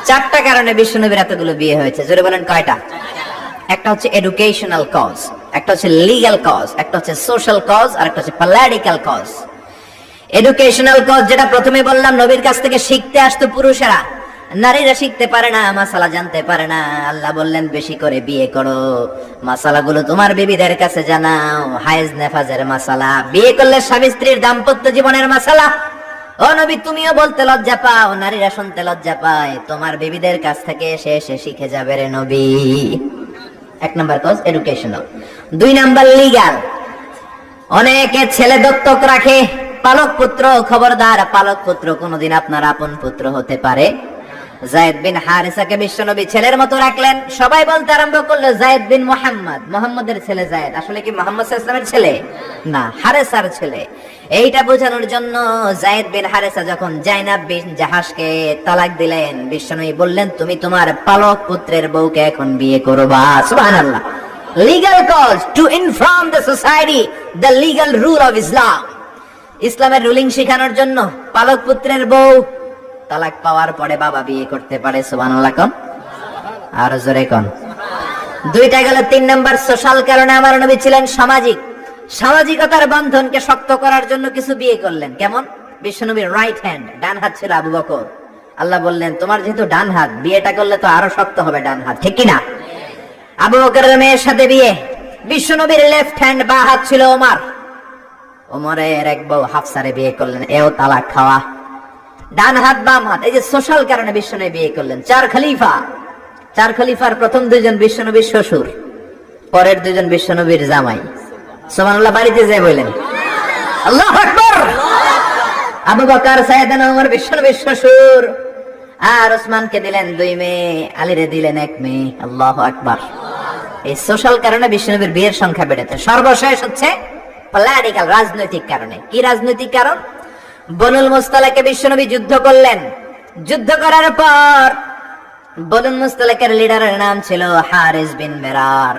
চারটা কারণে বিশ্বনবীর এতগুলো বিয়ে হয়েছে, জোরে বলেন কয়টা? একটা হচ্ছে এডুকেশনাল কজ, একটা হচ্ছে লিগ্যাল কজ, একটা হচ্ছে সোশ্যাল কজ, আর একটা হচ্ছে পলিটিক্যাল কজ। এডুকেশনাল কজ যেটা প্রথমে বললাম, নবীর কাছ থেকে শিখতে আসতো পুরুষেরা, নারীরা শিখতে পারে না, মাসালা জানতে পারে না। আল্লাহ বললেন বেশি করে বিয়ে করো, মাসালাগুলো তোমার বিবিদের কাছে জানাও, হায়েজ নেফাজের মাসালা, বিয়ে করলে স্বামী স্ত্রীর দাম্পত্য জীবনের মাসালা। ও নবী, তুমিও বলতে লজ্জা পাও, নারীরা শুনতে লজ্জা পায়, তোমার বিবিদের কাছ থেকে এসে এসে শিখে যাবে রে নবী। এক নাম্বার কজ এডুকেশনাল। দুই নাম্বার লিগ্যাল। অনেকে ছেলে দত্তক রাখে, পালক পুত্র, খবরদার, পালক পুত্র কোনদিন আপনার আপন পুত্র হতে পারে। যায়েদ বিন হারিসাকে বিশ্বনবী ছেলের মতো রাখলেন। সবাই বলতে আরম্ভ করলো যায়েদ বিন মুহাম্মদ, মুহাম্মদের ছেলে যায়েদ। আসলে কি মুহাম্মদ সাল্লাল্লাহু আলাইহি ওয়াসাল্লামের ছেলে না, হারেসার ছেলে। এইটা বোঝানোর জন্য যায়েদ বিন হারেসা যখন জাইনাব বিন জাহাশকে তালাক দিলেন, বিশ্বনবী বললেন তুমি তোমার পালক পুত্রের বউকে এখন বিয়ে করবা। সুবহানাল্লাহ। Legal cause to inform the society the legal rule of Islam. ইসলামের রুলিং শেখানোর জন্য পালক পুত্রের বউ তালাক পাওয়ার পরে বাবা বিয়ে করতে পারে। সুবহানাল্লাহ কোন, আর জোরে কোন। দুইটা গেল। তিন নাম্বার সোশ্যাল কারণে আমার নবী ছিলেন সামাজিক। সামাজিকতার বন্ধনকে শক্ত করার জন্য কিছু বিয়ে করলেন। কেমন? বিশ্বনবীর রাইট হ্যান্ড, ডান হাত ছিল আবু বকর। আল্লাহ বললেন তোমার যেহেতু ডান হাত, বিয়েটা করলে তো আরো শক্ত হবে ডান হাত, ঠিক কিনা? আবু বকরের মেয়ের সাথে বিয়ে। বিশ্বনবীর লেফট হ্যান্ড, বা হাত ছিল ওমর। ওমরের এক বউ হাফসারে বিয়ে করলেন, এও তালাক খাওয়া। ডান হাত বাম হাত, এই যে সোশ্যাল কারণে বিশ্বনবী বিয়ে করলেন। চার খলিফা, চার খলিফার প্রথম দুইজন বিশ্বনবীর শ্বশুর, পরের দুইজন বিশ্বনবীর জামাই। সুবহানাল্লাহ। বাড়িতে যে বললেন আল্লাহু আকবার। আবু বকর, সাইয়েদনা ওমর বিশ্বনবীর শ্বশুর, আর ওসমানকে দিলেন দুই মেয়ে, আলীরে দিলেন এক মেয়ে। আল্লাহু আকবার। এই সোশ্যাল কারণে বিশ্বনবীর বিয়ের সংখ্যা বেড়েছে। সর্বশেষ হচ্ছে পলিটিক্যাল, রাজনৈতিক কারণে। কি রাজনৈতিক কারণ? বনুল মুস্তালাকে বিশ্বনবী যুদ্ধ করলেন। যুদ্ধ করার পর বনুল মুস্তালাকের লিডারের নাম ছিল হারিস বিন মেরার।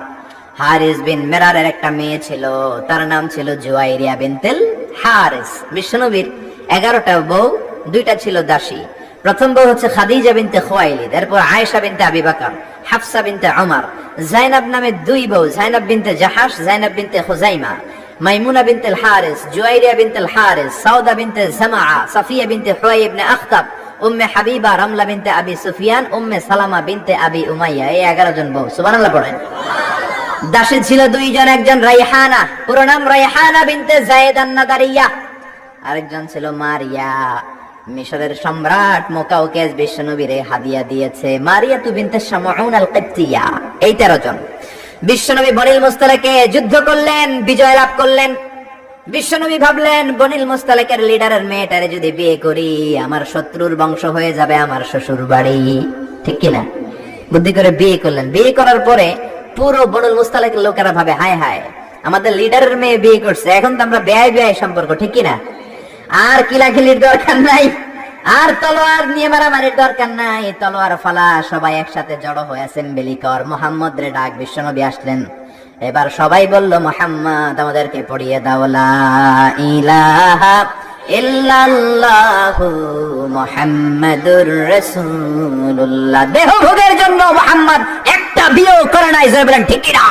হারিস বিন মেরারের একটা মেয়ে ছিল, তার নাম ছিল জুয়াইরিয়া বিনতুল হারিস। বিশ্বনবীর 11টা বউ, 2টা ছিল দাসী। প্রথম বউ হচ্ছে খাদিজা বিনতে খুয়াইলিদ, এরপর আয়েশা বিনতে আবি বকর, হাফসা বিনতে ওমর, জাইনাব নামে 2 বউ, জাইনাব বিনতে জাহাশ, জাইনাব বিনতে খুজাইমা, মাইমুনা বিনতুল হারিস, জুয়াইরিয়া বিনতুল হারিস, সাউদা বিনতে জামাআ, সাফিয়া বিনতে হুয়াই ইবনে আখতাব, উম্মে হাবিবা, রামলা বিনতে আবি সুফিয়ান, উম্মে সালামা বিনতে আবি উমাইয়া। এই 11 জন বউ। সুবহানাল্লাহ পড়েন। দাসী ছিল 2 জন, একজন রাইহানা, পুরো নাম রাইহানা বিনতে যায়েদ আন-নাদারিয়া, আরেকজন ছিল মারিয়া। মিশরের সম্রাট মুকাউকেস বিশ্বনবীরে হাদিয়া দিয়েছে মারিয়া বিনতে শামউন আল-কিবতিয়া। এই 13 জন। বিশ্বনবী বনিল মুস্তালাকে যুদ্ধ করলেন, বিজয় লাভ করলেন। বিশ্বনবী ভাবলেন বনিল মুস্তালাকের লিডারের মেয়েটারে যদি বিয়ে করি, আমার শত্রুর বংশ হয়ে যাবে আমার শ্বশুর বাড়ি, ঠিক কিনা? বুদ্ধি করে বিয়ে করলেন। বিয়ে করার পরে পুরো বনিল মুস্তালাকের লোকেরা ভাবে হায় হায়, আমাদের লিডারের মেয়ে বিয়ে করছে, এখন তো আমরা বেয়াই বেয়াই সম্পর্ক, ঠিক কিনা? আর কিলাকিলির দরকার নাই, আর তলোয়ার নিয়ে মারামারির দরকার নাই, তলোয়ার ফালা, সবাই একসাথে জড়ো হয়ে অ্যাসেম্বলি কর। মুহাম্মদ রে ডাক। বিশ্বনবী আসলেন। এবার সবাই বলল মুহাম্মদ আমাদেরকে পড়িয়ে দাও লা ইলাহা ইল্লাল্লাহু মুহাম্মাদুর রাসূলুল্লাহ। দেহ ভোগের জন্য মুহাম্মদ একটা বিয়েও করে নাই, জোরে বলেন ঠিক কিনা?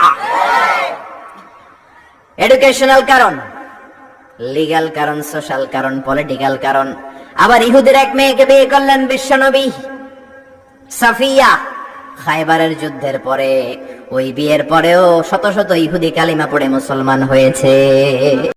এডুকেশনাল কারণ, লিগ্যাল কারণ, সোশ্যাল কারণ, পলিটিক্যাল কারণ। আবার ইহুদের এক মেয়েকে বিয়ে করলেন বিশ্বনবী, সাফিয়া। খায়বারের যুদ্ধের পরে ওই বিয়ের পরেও শত শত ইহুদি কালিমা পড়ে মুসলমান হয়েছে।